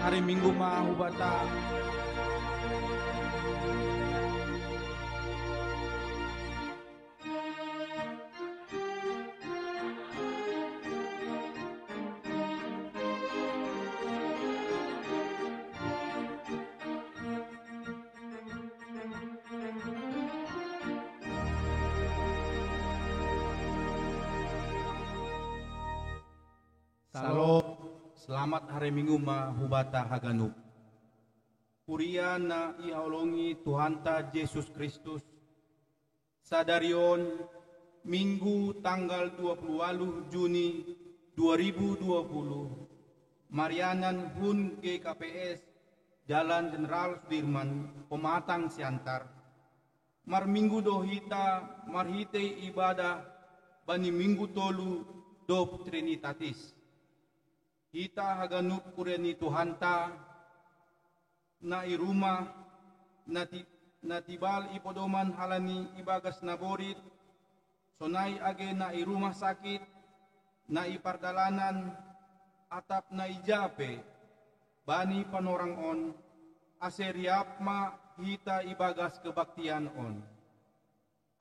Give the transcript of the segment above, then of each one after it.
hari Minggu mahubata. Salam, selamat hari Minggu mahubata haganup. Kuria na ihaulungi Tuhanta Yesus Kristus. Sadarion Minggu tanggal 28 Juni 2020. Marianan Hun GKPS Jalan Jenderal Sudirman, Pematang Siantar. Mar Minggu dohita marhite ibadah bani Minggu tolu dop Trinitatis. Kita haganup kureni Tuhanta na irumah na tibal ipodoman halani ibagas naborit sonai age na irumah sakit na ipardalanan atap na ijape bani panorang on ase riapma hita ibagas kebaktian on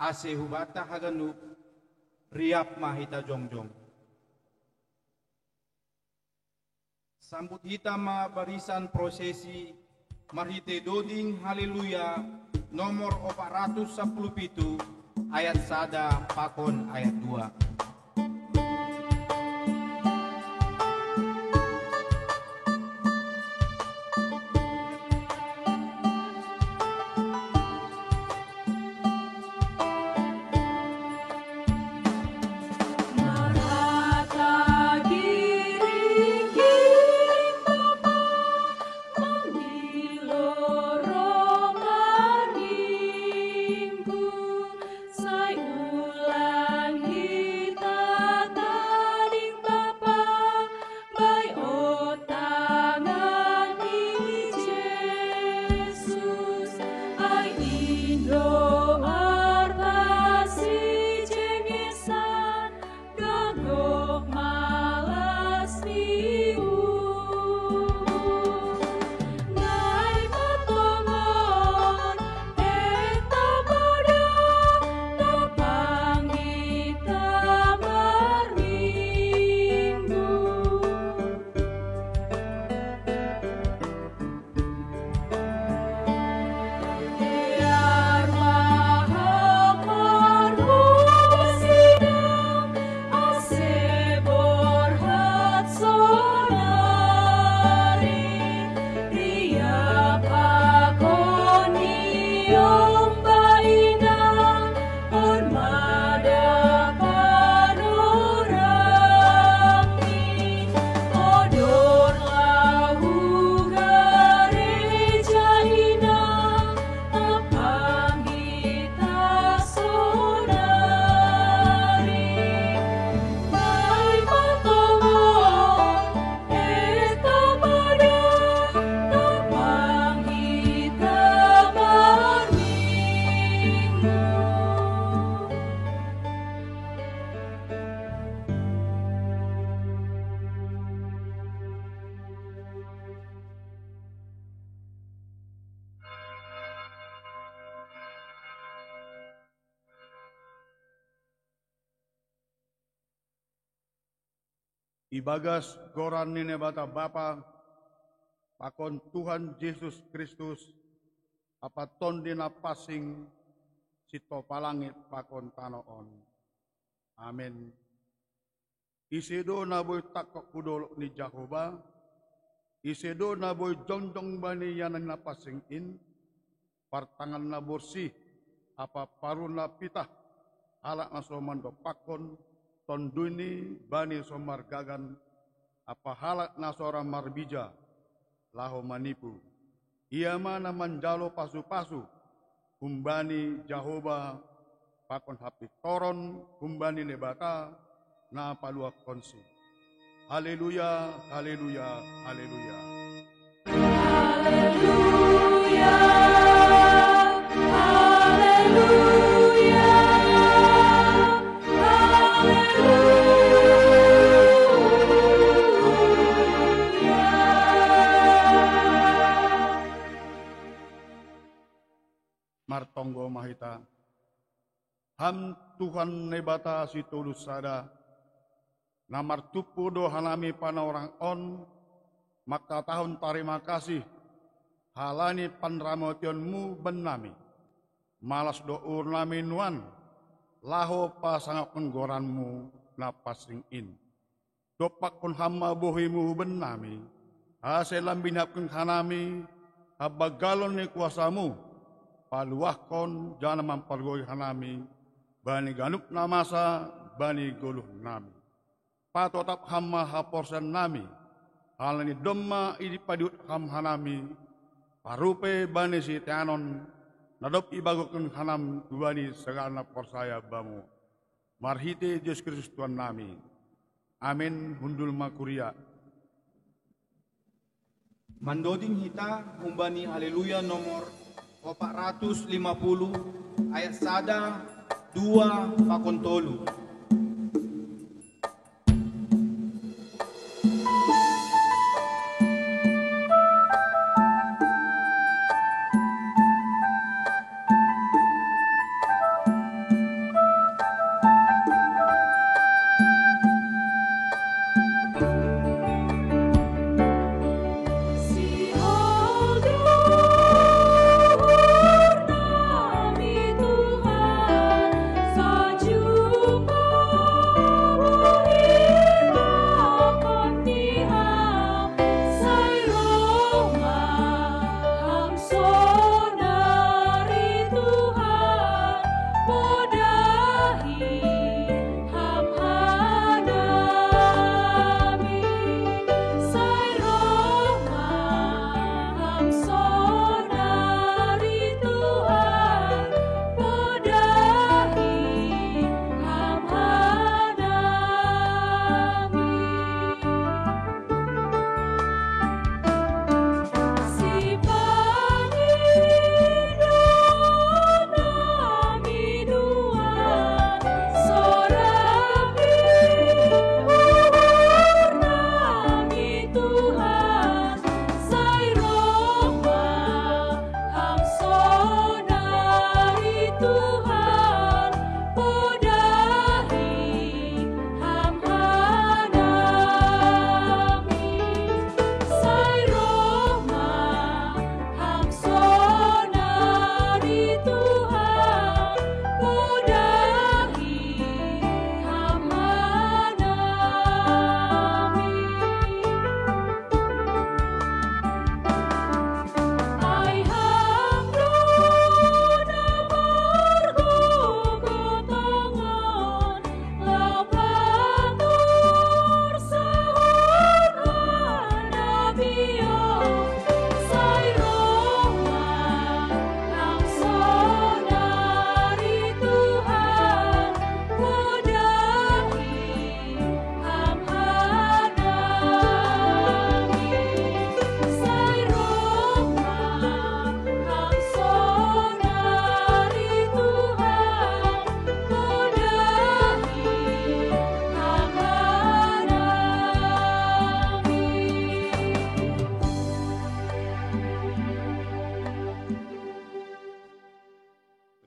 ase hubata haganup riapma hita jongjong. Sambut hitama barisan prosesi marhite doding haleluya nomor 417 ayat sada pakon ayat 2. Ibagas goran nini bata Bapa, pakon Tuhan Yesus Kristus, apa tondina pasing sito palangit pakon tanoon. Amin. Isedo na boy takok kudol ni Jehovah, isedo na boy jongjong bani yanang napasing in, partangan na bersih, apa parun na pitah, alak na somando pakon, tonduni bani somargagan apa halak nasora marbija laho manipu ia mana manjalo pasu-pasu kumbani Jehovah pakon hapi toron kumbani nebata na palua konsi. Haleluya, haleluya, haleluya. Haleluya, haleluya. Haleluya. Ham Tuhan nebata si tulus sada, namar tupu do hanami pana orang on, maka tahun terima kasih, halani panramotionmu benami, malas do urnami nuan, laho pasangak penggoranmu napasing in. Dopak pun hama bohimu benami, haselam binapkan hanami, habagalon ni kuasamu, paluahkon jana mampargoi hanami, bani ganup namasa, bani goluh nami. Patotap hama haporsan nami, halani domma idi padiut ham hanami, parupe bani si teanon, nadop ibagokun hanam bani segala porsaya bamu. Marhite Yesus Kristus Tuhan nami. Amin hundul makuria. Mandoding hita humbani haleluya nomor 450 ayat sada 2 pakon tolu.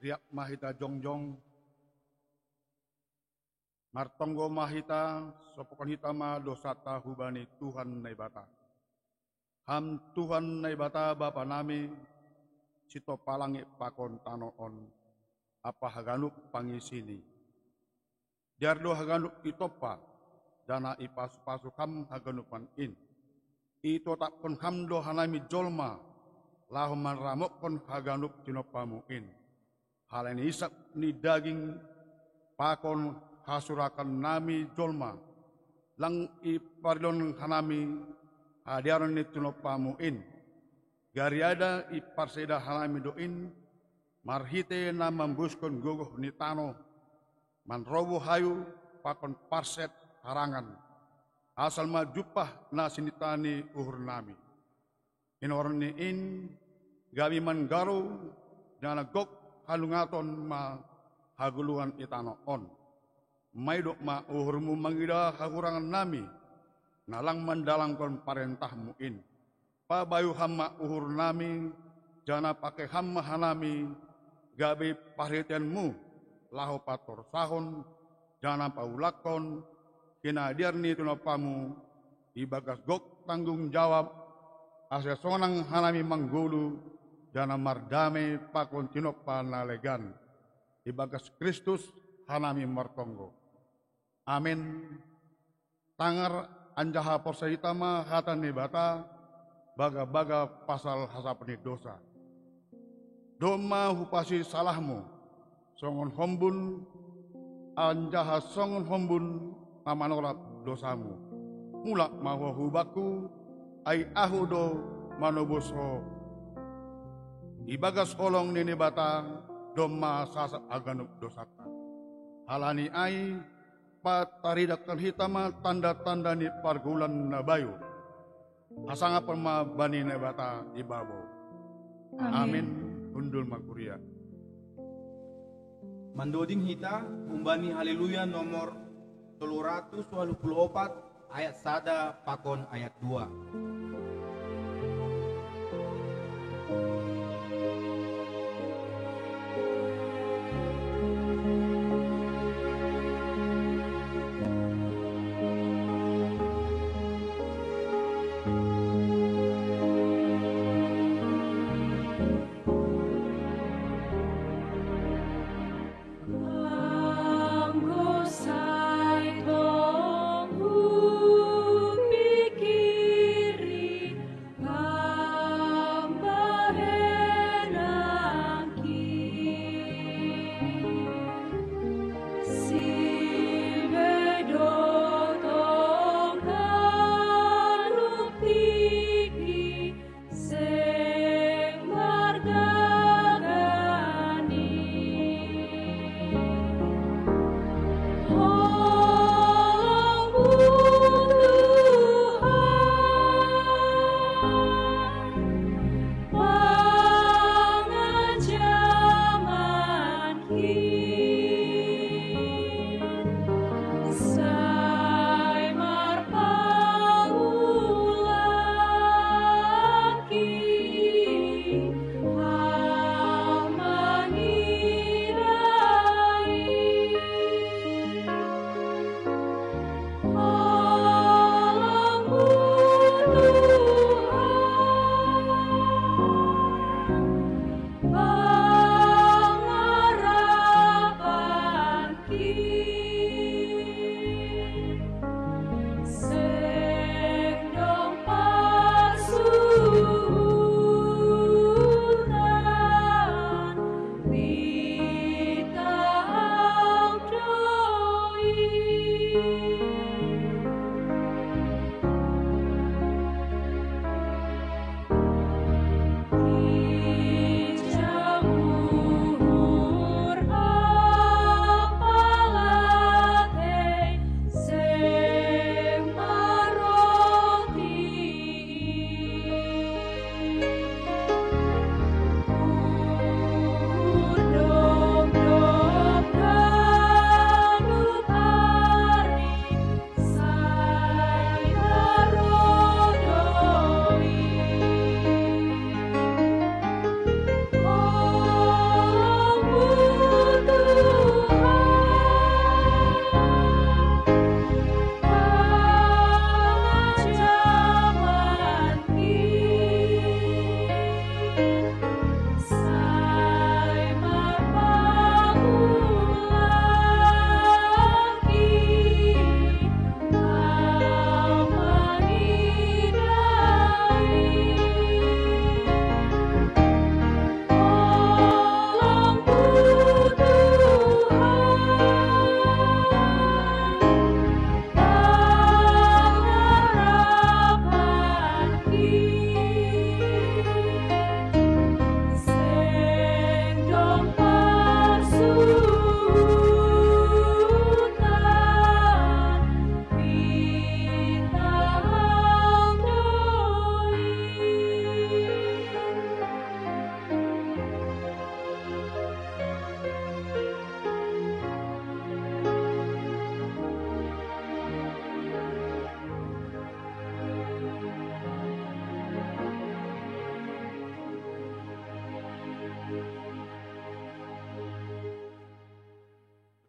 Riak mahita jongjong, martonggo mahita, sopokon hitama dosata hubani Tuhan naibata. Ham Tuhan naibata Bapa nami, sito palangi pakon tanoon, apa haganuk pangisini. Diardo haganuk itopa, dana ipas-pasu ham haganupan in. Ito tak pun hamdo hanami jolma, lahuman ramok pun haganuk tinopamu in. Hal ini isak ni daging pakon hasurakan nami jolma, lang iparilon hanami hadiaran ni tinopamu in. Gariada iparseda hanami doin, marhite na membuskon gogoh ni tano, manrobo hayu pakon parset harangan. Asal majupah na sinitani uhur nami. Inoran ni in, gabi manggaro, jana gok halungaton ma haguluan itano on. Maidok ma uhurmu mangida hakurangan nami, nalang mandalangkon parentahmu in. Pabayu hamma uhur nami, jana pakai hamma hanami, gabi parhatianmu, laho pator sahon, jana paulakon, kina dirni tunopamu, ibagas gok tanggung jawab, asa sonang hanami manggulu, jana mardame pakon tinopa nalegan, ibagas Kristus hanami martonggo. Amin. Tangar anjaha porsaitama hatan nibata, baga-baga pasal hasapni dosa. Doma hupasi salahmu, songon hombun, anjaha songon hombun, amanolap dosamu. Mulak maho hubaku, ay ahudo manoboso. Ibagas olong nini bata, doma sasa aganuk dosata. Halani ay, pataridakan hitama tanda-tanda ni pargulan na bayo. Asanga perma bani nebata ibabo. Amin. Undul Maguria. Mandoding hita umbani haleluya nomor 324 ayat 1 pakon ayat 2.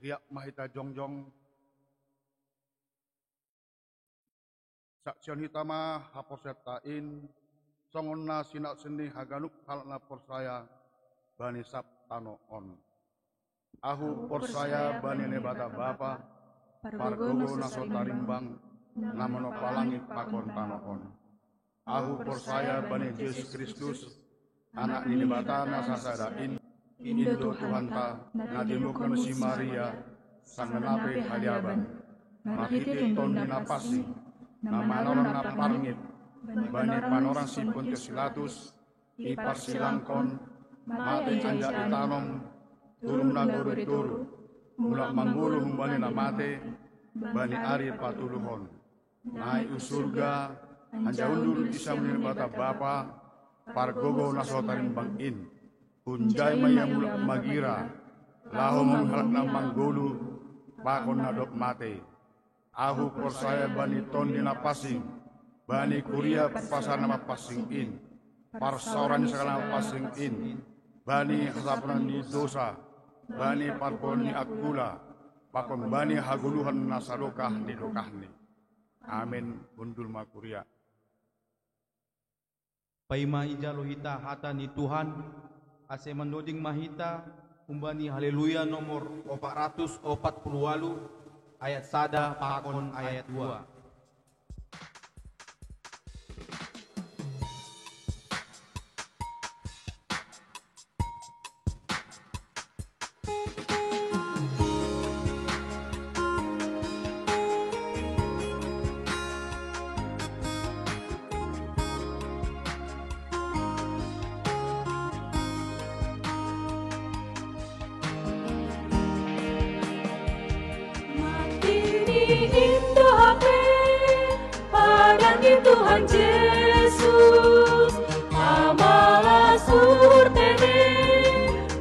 riak mahita jongjong saksion hitama haposetain songonna sinak seni haganuk halna persaya bani sabtano on. Ahu persaya bani nebata bapa pargogo naso tarimbang namono palangi pakon tano on. Ahu persaya bani Yesus Kristus anak ni nebata nasasadain Indo Tuhan ta nadimukan si Maria sangenape haliaban makiti ton dinapasi nama orang naparngit bani panorang si Pontius Pilatus iparsilangkon mati anja itanom turun naguru turu mulak manggulu humbani namate bani ari patuluhon naik usurga anja undur isa menibata bapa pargogo nasotarin bangin unjay maya mulak magira laho menghalak na manggulu bakon nadok mate ahu persaya bani ton dinapasing bani kuria pasar nama pasing in parsoran segala pasing in bani hasapunan di dosa bani parpon ni akula pakon bani haguluhan nasadokah di dokahni amin bundul makuria Paima ijalo hita hata ni Tuhan ase mendoding mahita umbani haleluya nomor 448 ayat sada pakon ayat 2. Indo hape padangi Tuhan Yesus amala surtene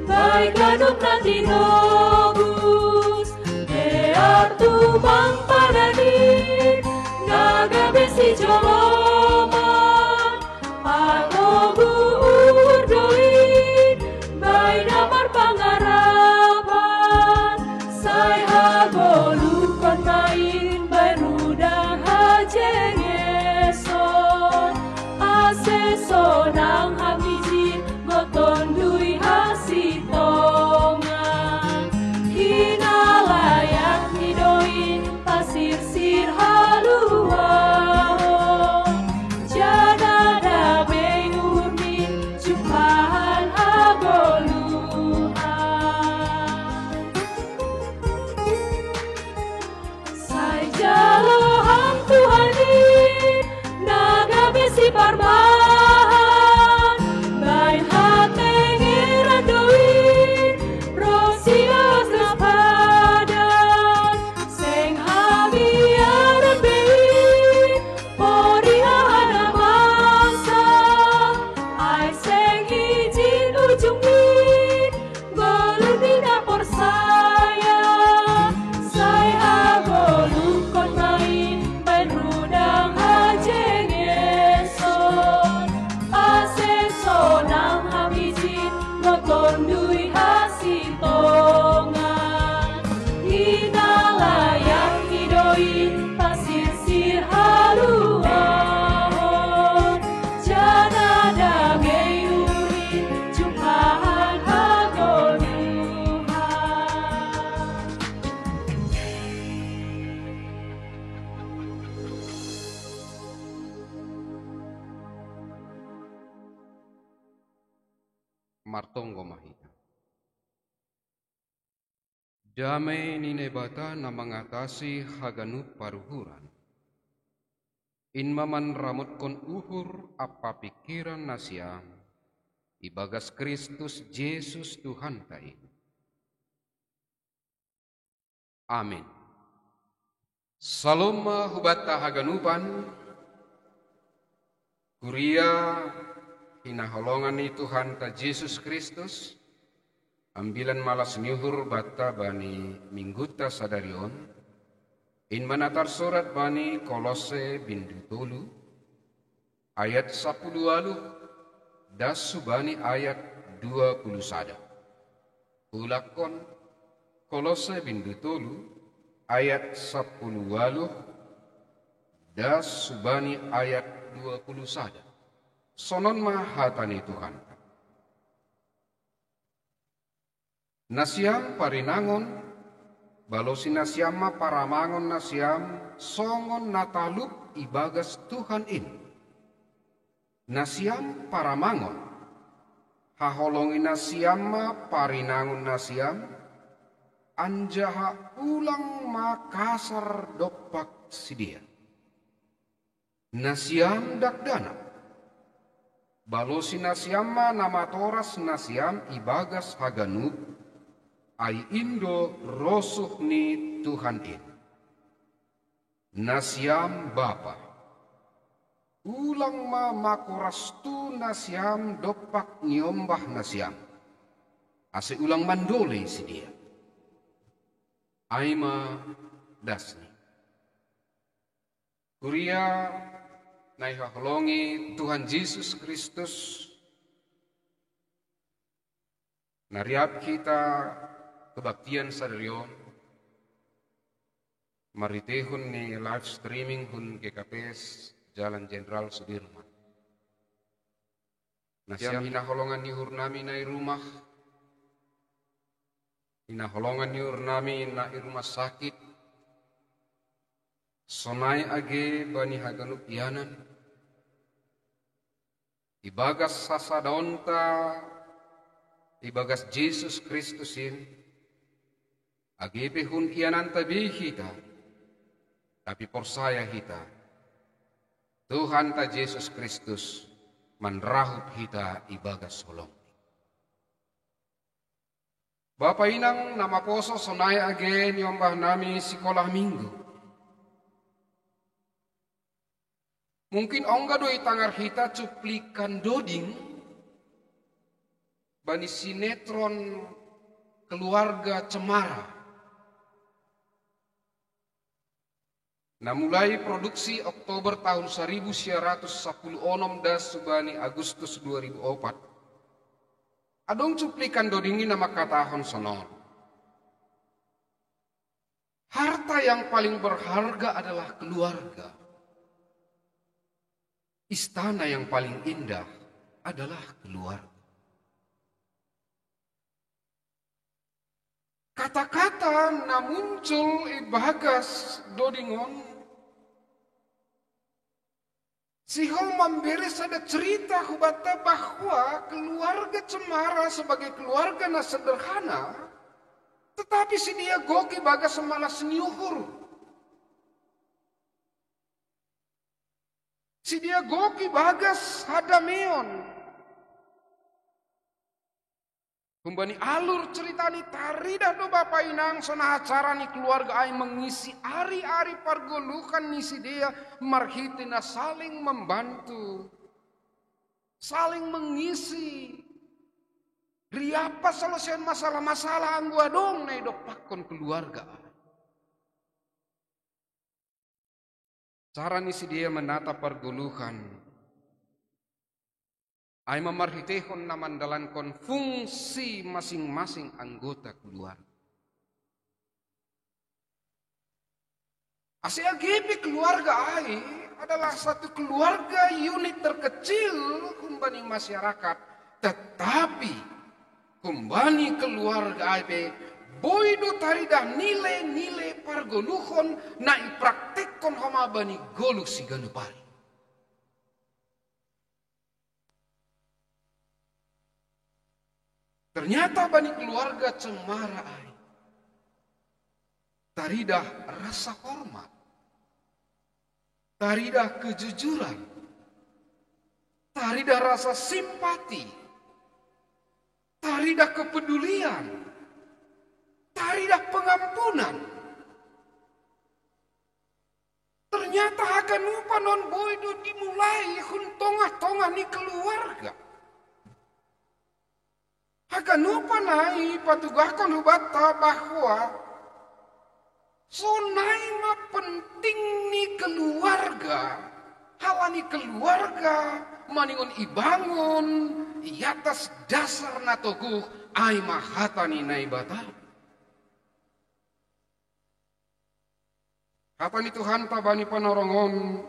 baik aduk nanti nobus beartu mang padani naga besi joloma panogu urdoin baik namar pangarapan sai hagolu main berudang hajeng eson ase sonang hamijin goton dui hasitongan hinalayak hidoin pasir sir haluah jana damai urmin jumpahan agoluhan Jaloham Tuhani naga besi parbahan bain hate ngiradoi rosios napadan seng habiaran bei poriha ada masa ai seng izin ujungin golun dina persaya saya agolu rudang hajeng eson ase sonang hamijin noton dui hasitongan hinalayak hidoin pasir sir haluahon jana damai urin jumpahan hagoluhan. Martonggo mahita. Damai nine bata na mengatasi haganup paruhuran. Inmaman ramut kon uhur apa pikiran nasiam. Ibagas Kristus Yesus Tuhan tain. Amin. Saloma hubata haganupan. Kuria hinaholongan ni Tuhan ta Yesus Kristus ambilan malas nyuhur bata bani mingguta sadarion in manatar surat bani Kolose bindu tolu ayat 10 das subani ayat 21 ulakon Kolose bindu tolu ayat 10 das subani ayat 20 saja. Sonon mahatani Tuhan. Nasiam parinangon balosi nasiama paramangon nasiam songon natalup ibagas Tuhan in. Nasiam paramangon haholongi nasiama parinangon nasiam anjaha ulang makasar dopak sidia. Nasiam dakdana balosi nasiama nama toras nasiam ibagas haganub ai indo rosuh ni Tuhan in. Nasiam Bapa ulang ma makorastu nasiam dopak nyombah nasiam ase ulang mandole sidia. Aima dasni kuria nai haholongi Tuhan Yesus Kristus nariap kita kebaktian sadarion maritehun ni live streaming hun GKPS Jalan Jenderal Sudirman. Nasiam hinaholongan ni hurnami nai rumah, hinaholongan ni hurnami na rumah sakit, sonai age bani haganup ianan, ibagas sasadonta, ibagas Yesus Kristusin, age pehun ianan tabi kita, tapi persaya kita, Tuhan ta Yesus Kristus manrahup kita ibagas solong. Bapa inang nama poso sonai age nyombah nami sekolah minggu. Mungkin ongga doi tangar kita cuplikan doding bani sinetron keluarga cemara. Nah mulai produksi Oktober tahun 1910 das subani Agustus 2004. Adong cuplikan dodingi nama katahon sonon. Harta yang paling berharga adalah keluarga. Istana yang paling indah adalah keluarga. Kata-kata na muncul ibagas dodingon. Sihol memberes ada cerita hubata bahwa keluarga cemara sebagai keluarga na sederhana, tetapi si dia goki bagas semalas niuhur. Si dia goki bagas hadameon. Kumbani alur cerita ni taridah do Bapak Inang sona acara ni keluarga ai mengisi ari-ari pargolukan ni si dia marhitina saling membantu, saling mengisi. Riapa selesai masalah-masalah anggua dong na idok pakon keluarga. Cara ni si dia menata pargolukan. Ai memarhitehon na mandalankon fungsi masing-masing anggota keluarga. AGP keluarga ai adalah satu keluarga unit terkecil kumbani masyarakat, tetapi kumbani keluarga ai boido taridah nilai-nilai pargoluhon na ipraktekkon homa bani goluk si ganupari. Ternyata bani keluarga cemara ai taridah rasa hormat, taridah kejujuran, taridah rasa simpati, taridah kepedulian, taridah pengampunan. Ternyata akan lupa non boido dimulai hun tongah-tongah ni keluarga. Akan lupa nai patugahkan hubata bahwa sonai ma penting ni keluarga, halani keluarga maningon ibangun i atas dasar natoguh ai mahatani nai bata. Hatani Tuhan tabani panorongon.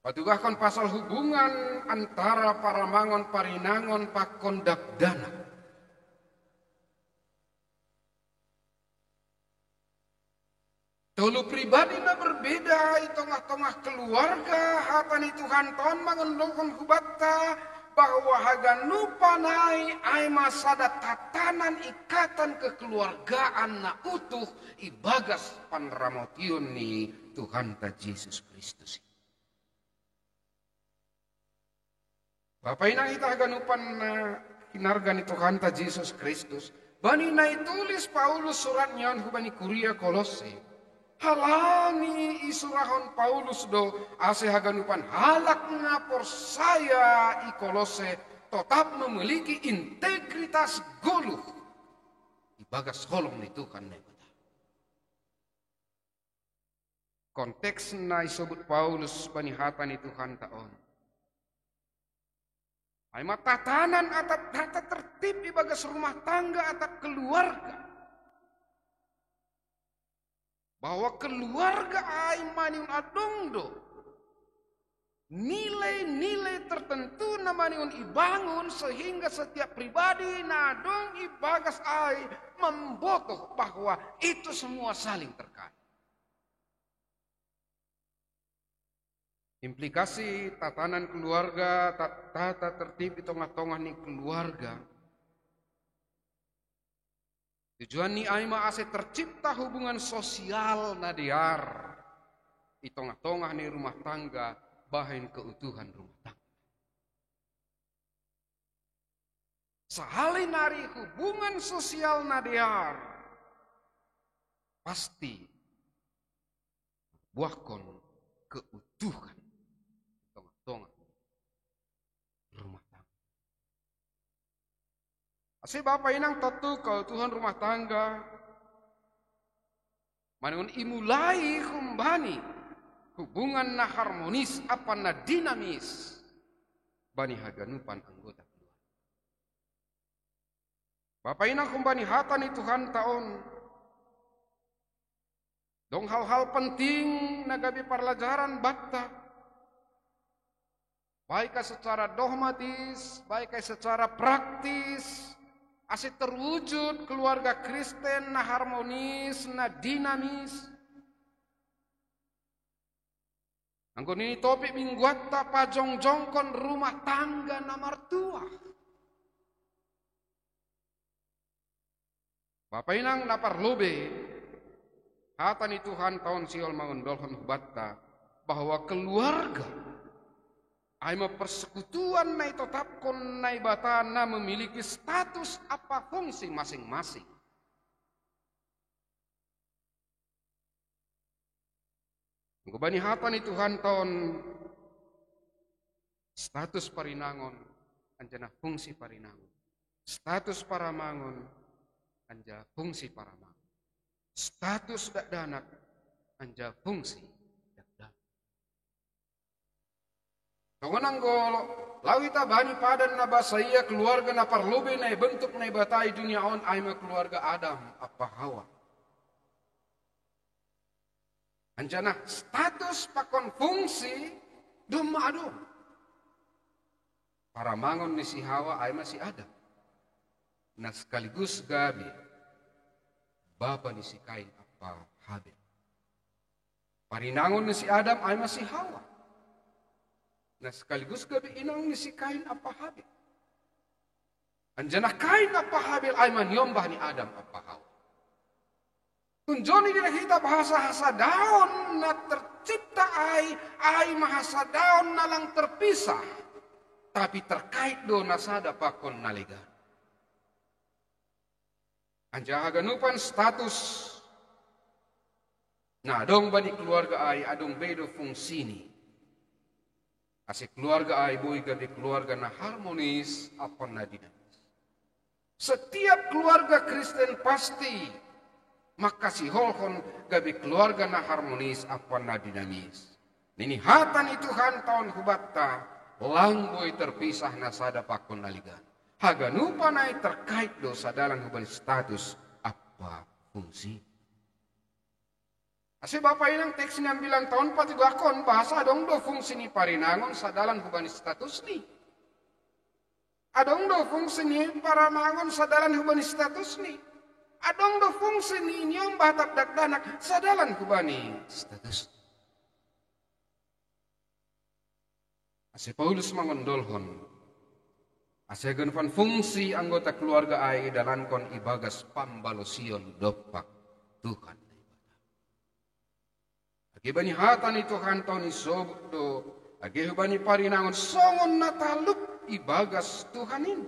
Patugahkan pasal hubungan antara paramangon parinangon pakon dabdana. Tolu pribadi na berbeda di tengah-tengah keluarga. Hatani Tuhan tahun mengendongkan hubata bahwa haganu panai ai masada tatanan ikatan kekeluargaan na utuh ibagas panramotion ni Tuhan ta Yesus Kristus. Bapak inang ita haganupan na kinarga ni Tuhan ta Yesus Kristus. Bani na itulis Paulus suratnya hubani Kuria Kolose. Halangi isurahon Paulus do ase haganupan halak na porsaya i Kolose tetap memiliki integritas goluh ibagas holong ni Tuhan na bata. Konteks na isebut Paulus panihatan ni Tuhan taon. Ay matatanan atap tata tertib ibagas rumah tangga atap keluarga. Bahwa keluarga ay maniun adongdo. Nilai-nilai tertentu na maniun ibangun sehingga setiap pribadi na adong ibagas ay membotoh bahwa itu semua saling terkait. Implikasi tatanan keluarga, tata tertib di tengah-tengah ni keluarga. Tujuan ni aima ase tercipta hubungan sosial nadiar di tengah-tengah ni rumah tangga bahin keutuhan rumah tangga. Sehali nari hubungan sosial nadiar pasti buahkon keutuhan di tengah-tengah rumah tangga. Asi Bapak inang tentu keutuhan rumah tangga manun imulai kumbani hubungan na harmonis apa na dinamis bani haganupan anggota keluarga. Bapak inang kumbani hatan itu Tuhan taon dong hal-hal penting na gabi pelajaran batta baik secara dogmatis baik secara praktis. Asyik terwujud keluarga Kristen na harmonis, na dinamis. Anggon ini topik mingguat tapa jongjongkon rumah tangga na martua. Bapak inang na parlobe, hatan ni Tuhan tahun siol mangondolhon hubatta bahwa keluarga ay persekutuan na itetapkon na ibata na memiliki status apa fungsi masing-masing. Kebanihatan ni Tuhan tahun status parinangon anjana fungsi parinangon. Status paramangon anja fungsi paramangon. Status dakdanak anja fungsi. Kawanang golo, lawita bani padan na basaya keluarga na parlobe na bentuk na ibatai dunia on ay keluarga Adam apa Hawa. Anjana status pakon fungsi doma adom. Para mangon ni si Hawa ay si Adam. Na sekaligus gabi bapa ni si Kain apa Habil. Parinangon ni si Adam ay si Hawa. Nah sekaligus gabi inang ni si Kain apa Habil. Anjana Kain apa Habil ay manyombah ni Adam apa Hawa. Tunjoni dina kita bahasa daun na tercipta ay mahasa daun na lang terpisah. Tapi terkait do nasada pakon naligan. Anja haganupan status. Nah dong bani keluarga ay adong bedo fungsini. Asik keluarga ay boy gabi keluarga na harmonis apa na dinamis. Setiap keluarga Kristen pasti makasih holhon gabi keluarga na harmonis apa na dinamis. Nini hatan itu han tahun hubatta lang boy terpisah na sada pakon naligan. Haganupa na terkait do sadalang huban status apa fungsi. Ase Bapak inang teks 9 tahun patugakon bahasa adong do fungsi ni parinangon sadalan hubani status ni. Adong do fungsi ni paramangon sadalan hubani status ni. Adong do fungsi ni inyong batak dakdanak sadalan hubani status. Ase Paulus mangondolhon. Ase genpan fungsi anggota keluarga ai dalankon ibagas pambalosion dopak Tuhan. Age bani hatan itu hanton isobut do. Age bani parinangon songon nataluk ibagas Tuhanin.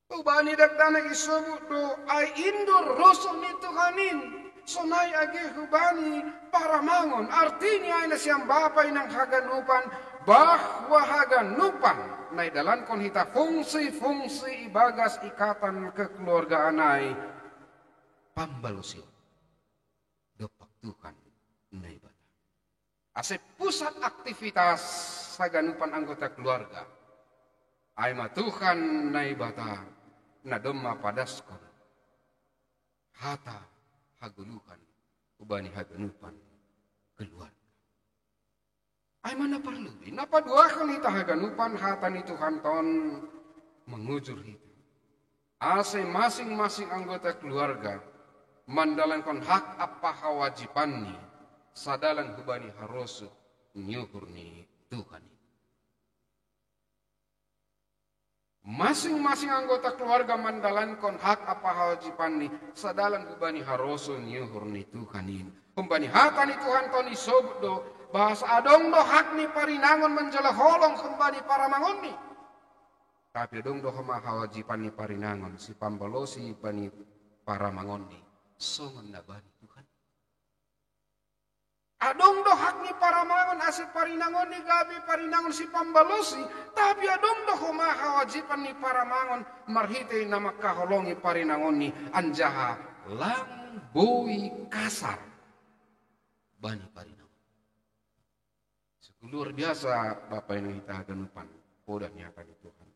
Ubani dakdana isobut do ai indur rosul ni Tuhanin. Sonai age hubani paramangon. Artinya ay na siyang bapay ng haganupan bahwa haganupan na idalankon hita fungsi-fungsi ibagas ikatan kekeluargaan ay pambalusyon. Dopak Tuhan na ibadah. Ase pusat aktivitas sa ganupan anggota keluarga ay matuhan na ibadah na doma padaskon hata haguluhan ubani haganupan keluarga. Ay mana perlu napaduakan ita haganupan hata ni Tuhan ton mengujur hita. Ase masing-masing anggota keluarga mandalankan hak apa kewajiban ni sadalan hubani harosu nyuhur ni Tuhan. Masing-masing anggota keluarga mandalankan hak apa kewajiban ni sadalan hubani harosu nyuhur ni Tuhanin. Kumbani hata ni Tuhan ton isobut do bahasa adong do hak ni parinangon menjala holong kumbani para mangon ni. Tapi adong do hama kewajiban ni parinangon si pambalosi bani para mangon ni. Songon na bani Tuhan. Adong do hak ni paramangon asip parinangon ni gabi parinangon si pambalosi. Tapi adong do humaha wajiban ni paramangon marhite na makaholongi parinangon ni anjaha lang bui kasar bani parinangon. Luar biasa Bapak yang kita ganupan podah nyata ni Tuhan.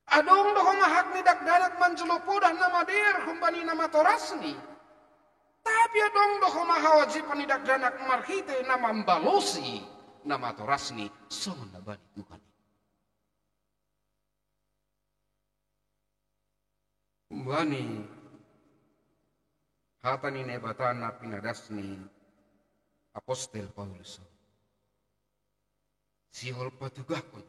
Adong do hak ni dakdanak manjulupodah nama der humbani nama torasni. Tapi adong do hawajiban ni dakdanak marhite nama mbalosi nama torasni songon na bani Tuhan. Humbani hata ni nebatana pinadasni apostel Paulus. Sihol patugakon.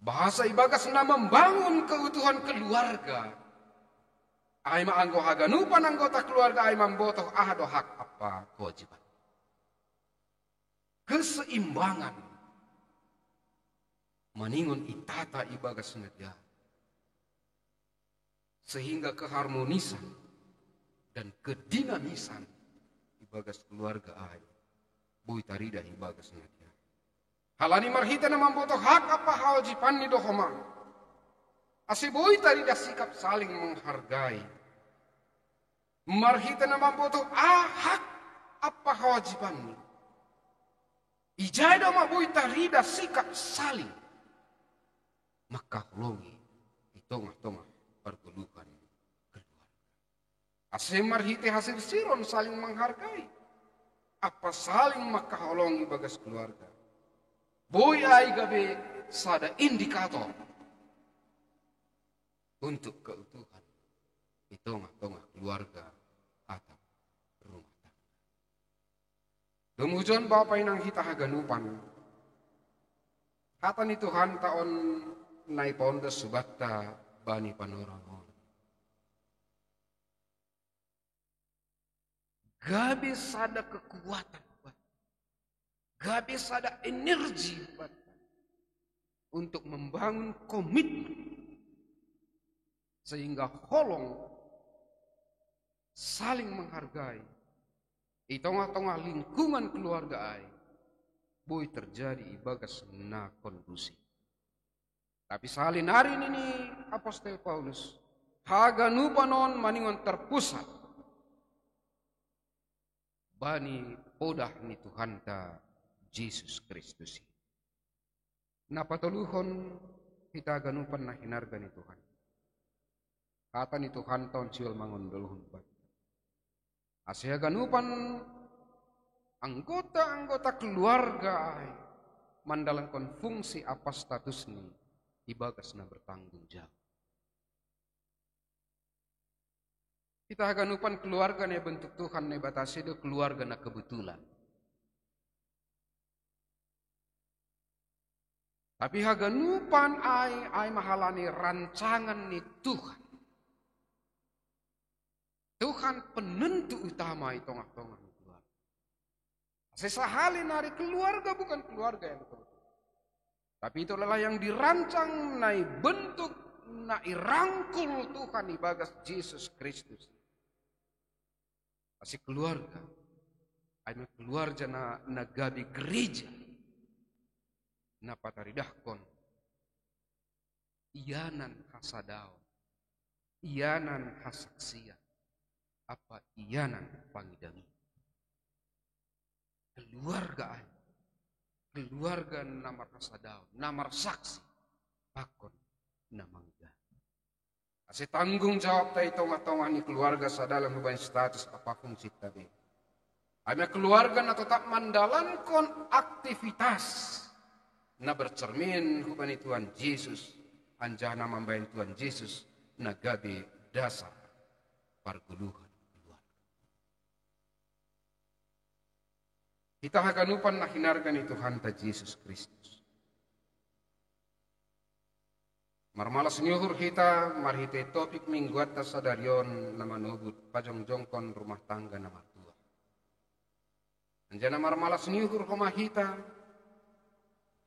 Bahasa ibagas na membangun keutuhan keluarga. Ay maanggo haganupan anggota keluarga ay mambotoh ahado hak apa kewajiban. Keseimbangan. Maningon itata ibagas nadya. Sehingga keharmonisan dan kedinamisan ibagas keluarga ay. Bui tarida ibagas nadya. Halani marhita na mamboto hak apa kewajiban ni dohoma. Asiboy tarida sikap saling menghargai. Marhita na mamboto hak apa kewajiban ni. Ijay do maboy tarida sikap saling makakulongi itongah-tongah pergulukan keluarga. Ase marhite hasil siron saling menghargai. Apa saling makaholongi bagas keluarga. Boy ay gabi sada indikator untuk keutuhan di tengah-tengah keluarga atau rumah tangga. Dumujon Bapak inang hita haganupan. Hatan itu hantaon nai pondes subatta bani panorangon. Gabi sada kekuatan. Gak bisa ada energi untuk membangun komitmen sehingga holong saling menghargai di tengah-tengah lingkungan keluarga ai boy terjadi ibagas na kondusif. Tapi salin hari ini Apostel Paulus haganupanon maningon terpusat bani podah ni Tuhan ta Yesus Kristus. Napatuluhon kita ganupan na hinarga ni Tuhan. Kata ni Tuhan taon siwal mangondoluhon ba. Asia ganupan anggota-anggota keluarga ai menjalankan fungsi apa statusnya ibagasna bertanggung jawab. Kita ganupan keluarga ne bentuk Tuhan ne batasi do keluarga na kebetulan. Tapi haganupan ai mahalani rancangan ni Tuhan. Tuhan penentu utama itu tengah-tengah keluarga. Sesahalin hari keluarga bukan keluarga yang betul. Tapi itu adalah yang dirancang nai bentuk nai rangkul Tuhan ibagas Yesus Kristus. Asik keluarga. Aina keluarga na gabi gereja. Na pataridahkon. Iyanan hasadaw. Iyanan hasaksian. Apa iyanan pangidami. Keluarga namar hasadaw, namar saksi, pakon namangga. Kasi tanggung jawab tayo tongah-tongah ni keluarga sa dalam hubungan status apapun cipta be. Ada keluarga na tetap mandalankan aktivitas na bercermin hubungan Tuhan Yesus, anjana membayang Tuhan Yesus na gabi dasar parguluhan. Kita haganupan na hinargan ni Tuhan ta Yesus Kristus. Marmalas nyuhur kita, marhite topik mingguat ta sadarion na manubut pajongjongkon rumah tangga na matua. Anjana marmalas nyuhur rumah kita,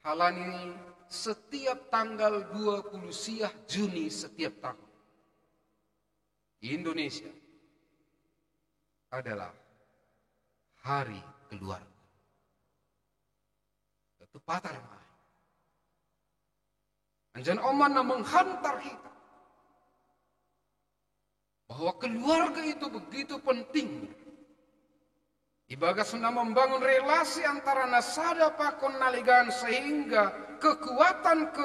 halani setiap tanggal 20 siah Juni setiap tahun. Di Indonesia adalah hari keluarga. Patar mai. Anjan oman na menghantar kita bahwa keluarga itu begitu penting. Ibagas na membangun relasi antara nasada pakon naligan sehingga kekuatan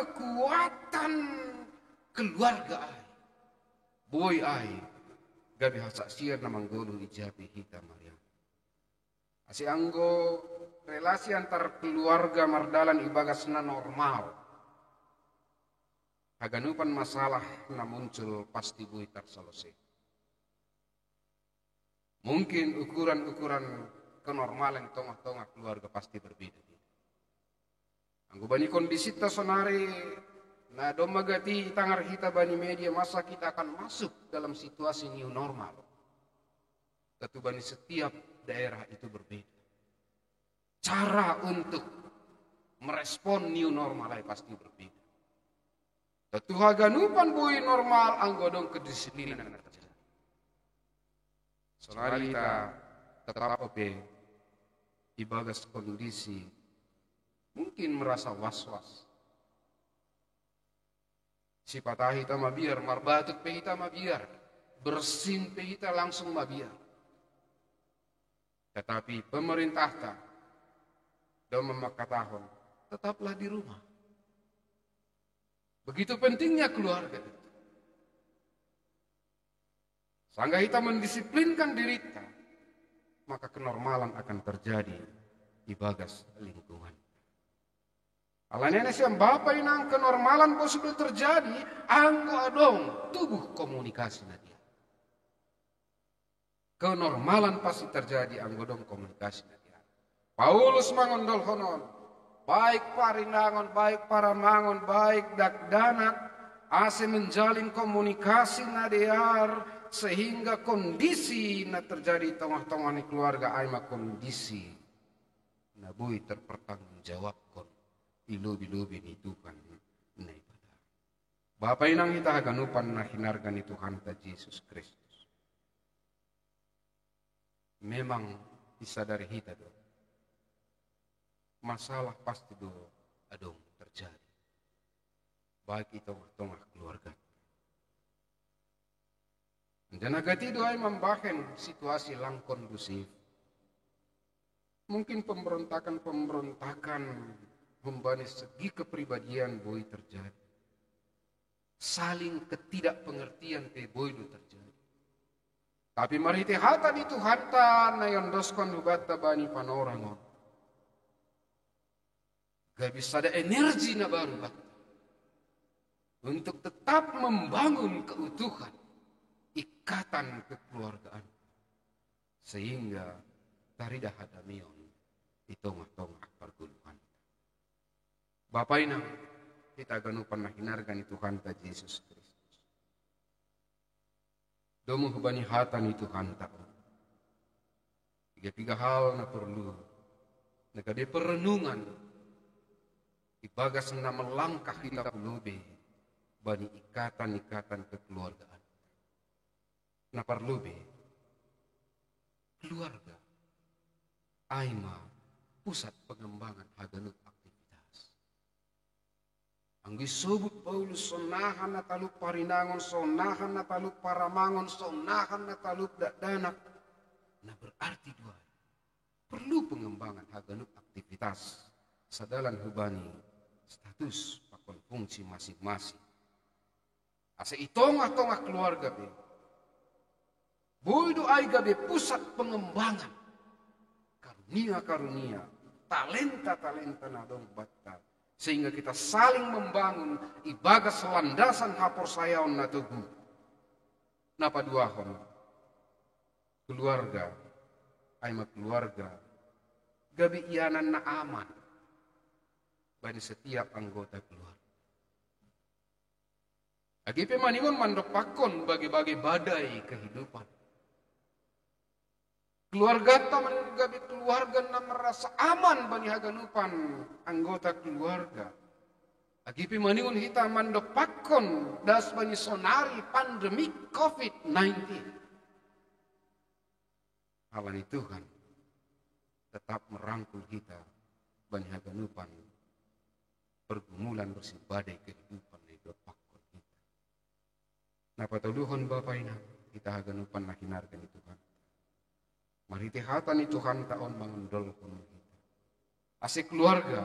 keluarga ai. Boy ai gabi hasaksian na manggulu ijabi hita Maryam. Asi anggo relasi antar keluarga mardalan ibagasna normal. Haganupan masalah na muncul pasti bui terselesai. Mungkin ukuran-ukuran kenormalan tengah-tengah keluarga pasti berbeda-beda. Anggo bani kondisi tasonari na domagati tangar kita bani media masa kita akan masuk dalam situasi new normal. Tentu bani setiap daerah itu berbeda. Cara untuk merespon new normal pasti berbeda. Tentu haganupan bui normal anggodong kedisiplinan terjadi. Sonari kita tetap oke ibagas kondisi mungkin merasa was-was. Sipatahi kita mabiar, marbatut pe kita mabiar, bersin pe kita langsung mabiar. Tetapi pemerintah tak dan memakatahon, tetaplah di rumah. Begitu pentingnya keluarga itu. Sangga kita mendisiplinkan diri kita, maka kenormalan akan terjadi di bagas lingkungan. Alanya siang bapak inang kenormalan bos sudah terjadi, anggo adong tubuh komunikasi nadia. Kenormalan pasti terjadi anggo dong komunikasi nadia. Paulus mangondol honon, baik parinangon, baik paramangon, baik dakdanak, ase menjalin komunikasi nadear sehingga kondisi na terjadi tengah-tengah ni keluarga aima kondisi na bui terpertanggungjawabkan ilubi-lubi ni Tuhan na ibadah. Bapak inang kita haganupan na hinargan ni Tuhan ta Yesus Kristus. Memang disadari kita dong. Masalah pasti do adong terjadi. Baik itu tengah keluarga. Dan agak itu ay membahen situasi lang kondusif. Mungkin pemberontakan membani segi kepribadian boy terjadi. Saling ketidakpengertian te boy do terjadi. Tapi mariti hata di Tuhan ta na yondoskon hubata bani panorangon. Gak bisa ada energi na baru bata. Untuk tetap membangun keutuhan ikatan kekeluargaan. Sehingga tarida hadamion di tengah-tengah perguluhan. Bapak inang, kita ganupan na hinargan Tuhan ka Yesus Kristus. Domo hubani hatan itu hanta. Tiga hal na perlu. Nagade perenungan. Ibagas na melangkah kita pelube. Bani ikatan-ikatan kekeluargaan. Na perlube. Keluarga. Aima. Pusat pengembangan haganut aktivitas. Anggi sobut Paulus sonahan na taluk parinangon, sonahan na taluk paramangon, sonahan na taluk danak. Nah berarti dua. Perlu pengembangan haganut aktivitas. Sadalan hubani status pakon fungsi masing-masing. Asa itongah-tongah keluarga be. Boydo aiga be pusat pengembangan. Karunia-karunia. Talenta-talenta na dong batal. Sehingga kita saling membangun ibagas landasan hapor sayaon na tugu. Napa duahon? Keluarga, aima keluarga, gabi ianan na aman bagi setiap anggota keluarga. Agi pemaningon mandopakon bagi-bagi badai kehidupan. Keluarga taman gabi keluarga na merasa aman bani haganupan anggota keluarga. Agipi maningon hita mandopakon das bani sonari pandemi COVID-19. Halani Tuhan tetap merangkul kita bani haganupan pergumulan bersih badai kehidupan di dopakon kita. Napa tuluhon Bapak ina kita haganupan nakinarkan Tuhan. Mariti hata ni Tuhan taon mangundol pun kita. Asik keluarga,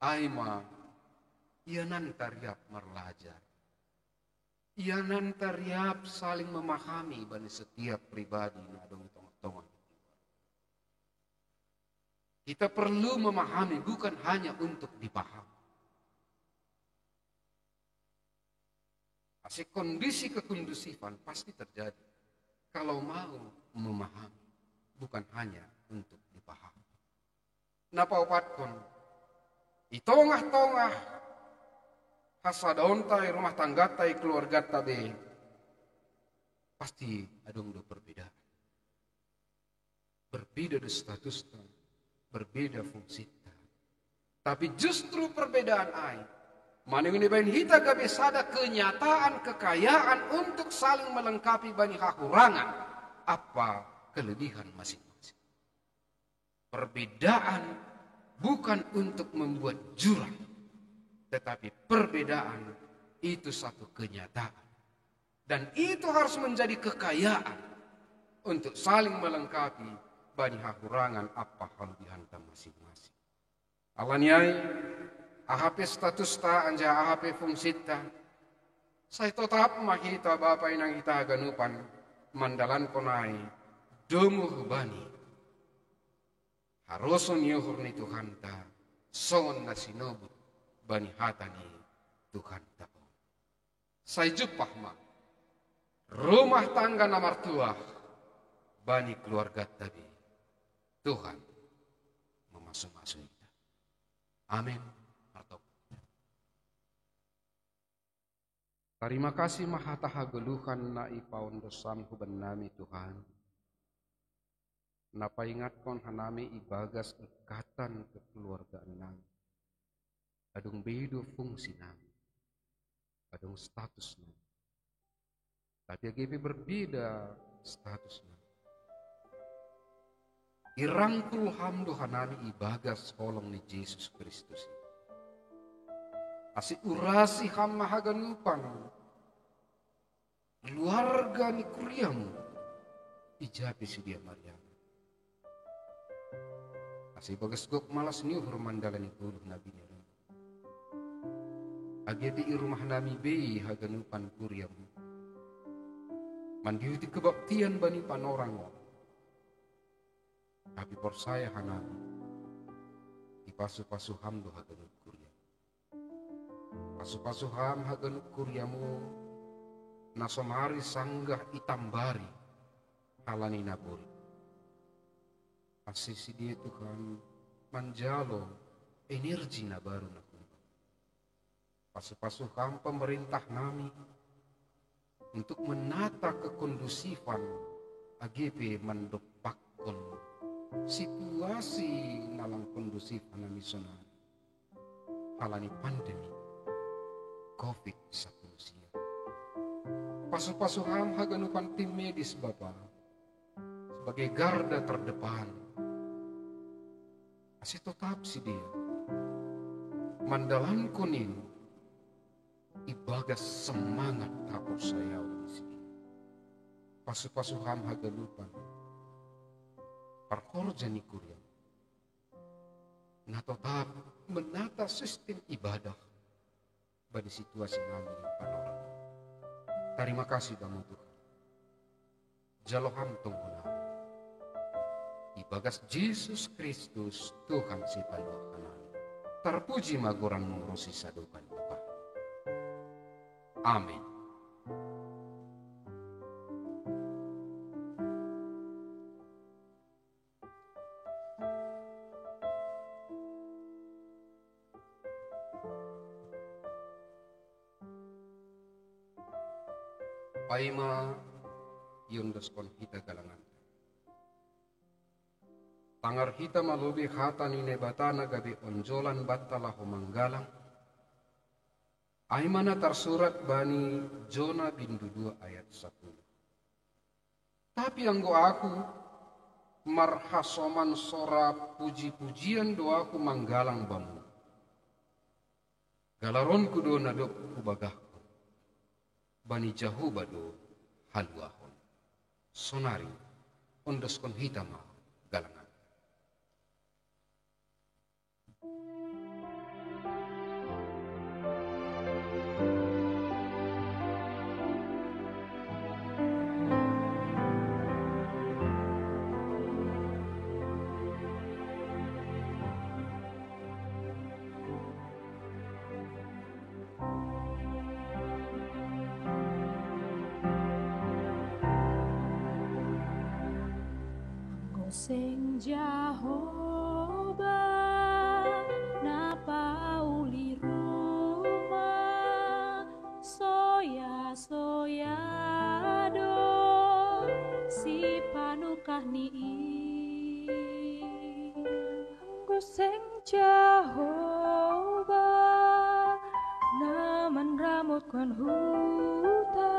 aima, ianan tariap merlajar. Ianan tariap saling memahami bagi setiap pribadi na adong tong-tongan. Kita perlu memahami bukan hanya untuk dipahami. Asik kondisi kekondusifan pasti terjadi. Kalau mau memahami, bukan hanya untuk dipahami. Napa upatkon? Itongah-tongah hasadaon tay rumah tangga tay keluarga tabe pasti adong do perbedaan. Berbeda do status ta, berbeda fungsi ta. Tapi justru perbedaan ai maningin bain hita gabe sada kenyataan kekayaan untuk saling melengkapi bani hakurangan apa kelebihan masing-masing. Perbedaan bukan untuk membuat jurang, tetapi perbedaan itu satu kenyataan. Dan itu harus menjadi kekayaan untuk saling melengkapi bani hakurangan apa kelebihan masing-masing. Alaniai AHP status ta anja AHP fungsi ta. Saya tetap mahita Bapak inang kita ganupan mandalan konai domu hubani. Haroson yuhur ni Tuhan ta songon na sinobut bani hatani Tuhan ta. Saya jupah ma rumah tangga na martua bani keluarga tabi Tuhan memasuk-masuk kita. Amin. Terima kasih mahataha geluhan na ipaon dosam huban nami Tuhan. Napa ingatkon hanami ibagas ikatan kekeluargaan nami. Adung bedo fungsi nami. Adung status nami. Tapi agipi berbeda status nami. Irangkul hamdu hanami ibagas holong ni Yesus Kristus. Asik urasi ham mahaganupan keluarga ni kuriamu ijapi si dia Maryam. Asik bagas gok malas ni hurmandala ni guluh nabi ni. Agi di rumah nami be haganupan kuriamu. Mandiuti kebaktian bani panorang. Tapi persaya hanami. Ipasu-pasu ham do hagenut kuria. Pasu-pasu ham hagenut kuriamu. Nasomari sanggah itambari. Halani naburi. Asisi dia Tuhan manjalo energi na baru na kumpa. Pasu-pasu ham pemerintah nami. Untuk menata kekondusifan AGP mendepakkan situasi nalang kondusifan nasional halani pandemi COVID-19. Pasu-pasu ham haganupan tim medis Bapak sebagai garda terdepan. Asih tetap si dia mandalan kuning ibagas semangat takut saya di sini. Pasu-pasu ham hagalupan perkorja ni kuria. Nah tetap menata sistem ibadah pada situasi nami panorama. Terima kasih Bang Tuhan. Jaloham tungguna. Ibagas Yesus Kristus Tuhan si paluakan. Terpuji magoran mengurusi sadukan Bapak. Amin. Paima yundos kon hita galangan. Tangar hita malubi hata ni nebatana gabi onjolan battalah manggalang. Aimana tersurat bani Jona bindu 2 ayat 1. Tapi anggo aku marhasoman sora puji-pujian doaku manggalang bamu. Galaronku do nadok kubagahku. Bani jahu bado haluahon. Sonari ondoskon hitama galangan. Sing Jehovah na pauli rumah soya do si panukah ni anggo sing Jehovah na menramutkan huta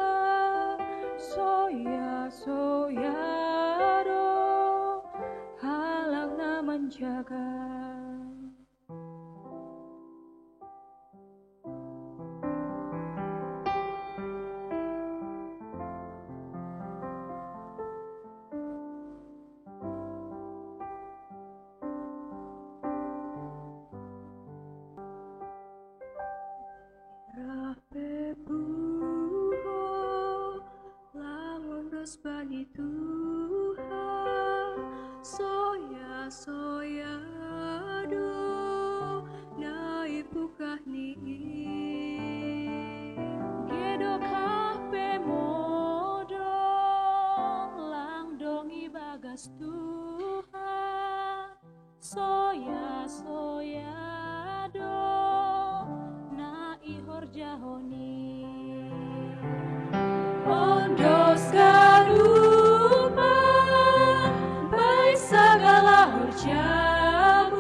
soya do halang na menjaga. Rape buho lamun dos bani Tuhan soya do naipukah ni gedo kape modong langdong ibagas Tuhan soya do naihor jahoni ondos karupan baik segala hurjamu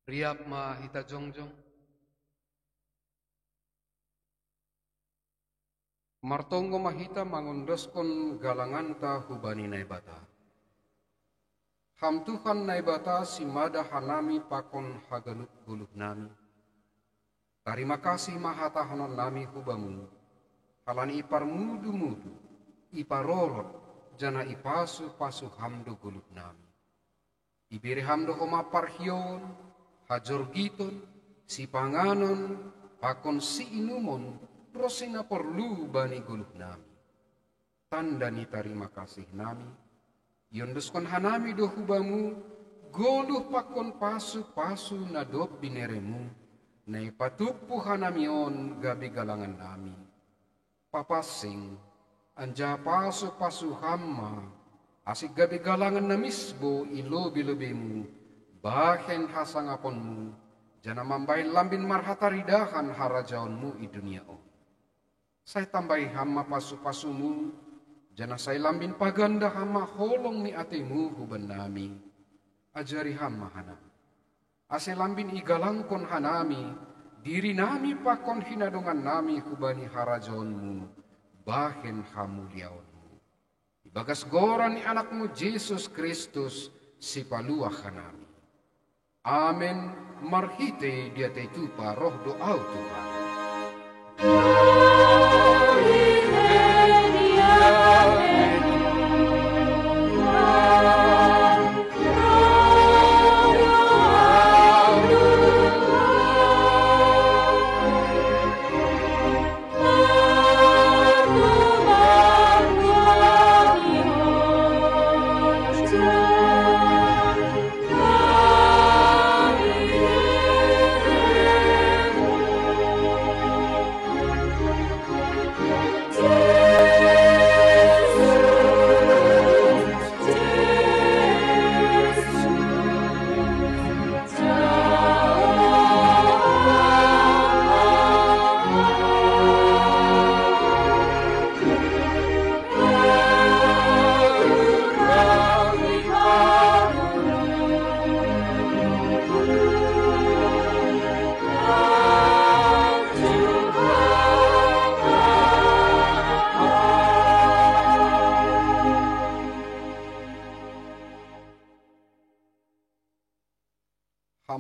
Riap ma hita jongjong. Martonggo mahita mangundoskon galanganta hubani naibata. Ham Tuhan naibata simada hanami pakon haganuk guluh nami. Terima kasih mahata hanon nami hubamu. Halani ipar mudu-mudu, iparorot, jana ipasu pasu hamdo guluh nami. Ibiri hamdo homa parhion, hajor giton, si panganon, pakon si inumon, rosina perlu bani guluh nami. Tanda ni terima kasih nami, yonduskon hanami do hubamu, goluh pakon pasu nadop bineremu, nai patupu hanamion gabi galangan nami. Papasing, anja pasu hamma, asik gabi galangan namisbo ilobi-lobimu, bahen hasangaponmu, jana mambain lambin marhataridahan harajaonmu i dunia o. Saya tambahi hamma pasu-pasumu, jana saya lambin paganda hamma holong ni atimu huban nami. Ajari hamma hanami. Ase lambin igalangkon hanami, diri nami pakon hinadongan nami hubani harajaonmu, bahen hamuliaonmu. Ibagas goran ni anakmu Yesus Kristus, si paluah hanami. Amen. Marhite dia teitupa roh doa Tuhan.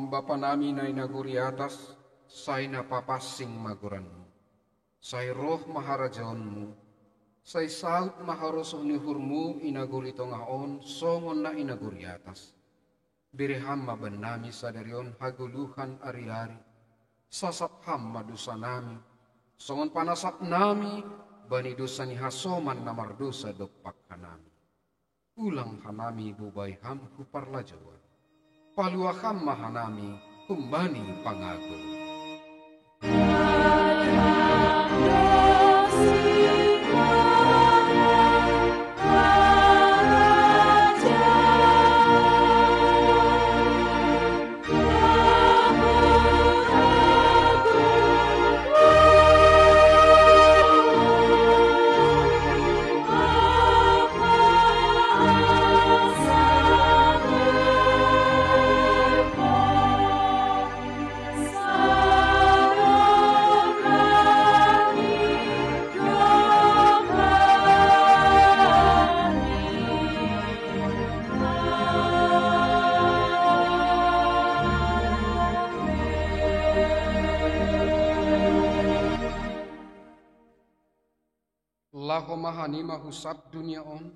Bapa nami na inaguri atas, say napapasing maguranmu. Say roh maharajaonmu, say saut maharosoh ni hurmu inaguri tongaon, songon na inaguri atas. Biriham maban nami sadarion haguluhan ari-ari, sasap ham madusa nami, songon panasap nami, bani dosa ni hasoman na mardosa dokpak hanami. Ulang hanami bubay ham huparlajawan. Paluakam mahanami, kumbani pangago. Lahoma hanima husab dunia on,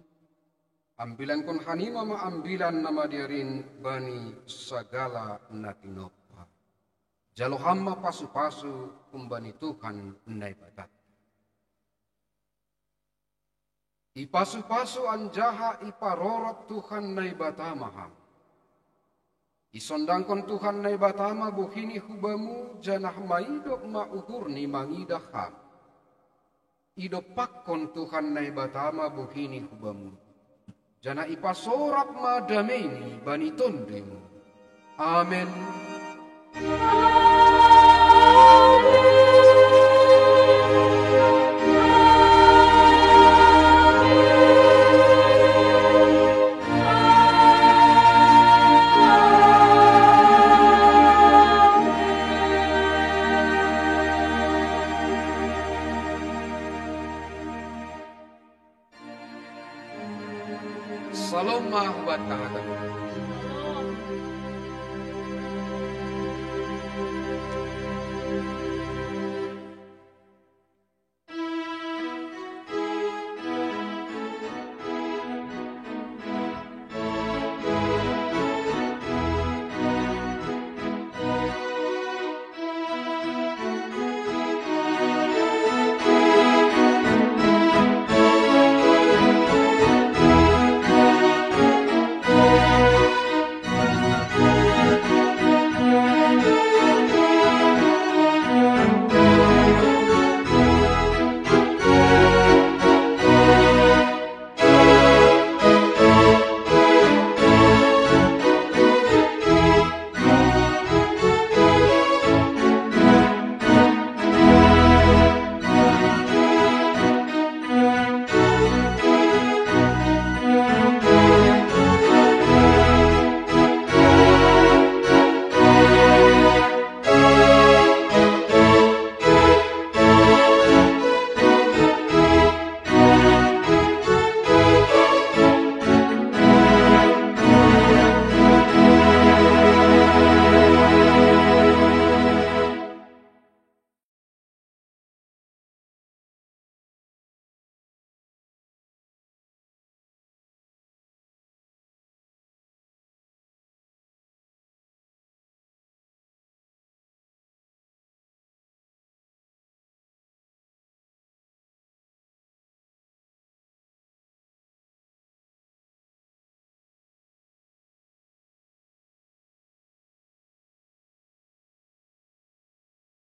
ambilan kon hanima ma ambilan nama diarin bani sagala natinopa. Jalo hamma pasu-pasu kumbani Tuhan nai batat. Ipasu-pasu anjaha iparorot Tuhan nai batamaham. Isondangkon Tuhan nai batama buhini hubamu janah maidok ma uhurni mangidaham. Idopakon Tuhan nai batama buhini hubamu. Jana ipasorap madameni bani tondemu. Amen. Salomah wa ta'ala.